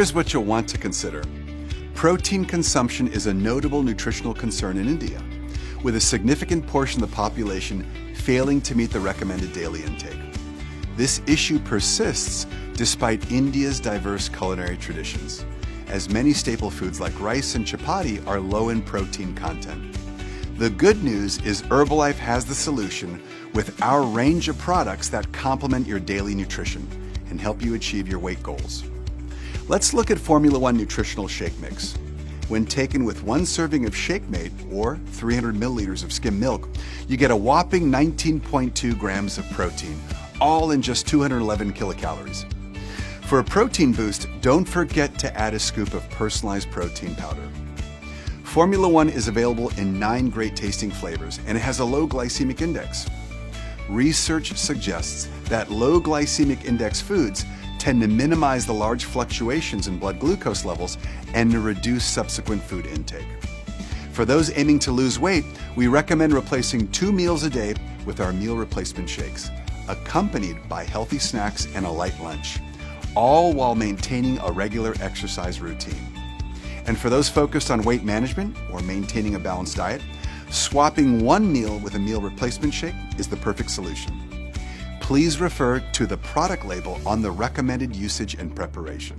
Here's what you'll want to consider. Protein consumption is a notable nutritional concern in India, with a significant portion of the population failing to meet the recommended daily intake. This issue persists despite India's diverse culinary traditions, as many staple foods like rice and chapati are low in protein content. The good news is Herbalife has the solution with our range of products that complement your daily nutrition and help you achieve your weight goals. Let's look at Formula One Nutritional Shake Mix. When taken with one serving of ShakeMate or 300 milliliters of skim milk, you get a whopping 19.2 grams of protein, all in just 211 kilocalories. For a protein boost, don't forget to add a scoop of personalized protein powder. Formula One is available in 9 great tasting flavors, and it has a low glycemic index. Research suggests that low glycemic index foods tend to minimize the large fluctuations in blood glucose levels and to reduce subsequent food intake. For those aiming to lose weight, we recommend replacing 2 meals a day with our meal replacement shakes, accompanied by healthy snacks and a light lunch, all while maintaining a regular exercise routine. And for those focused on weight management or maintaining a balanced diet, swapping one meal with a meal replacement shake is the perfect solution. Please refer to the product label on the recommended usage and preparation.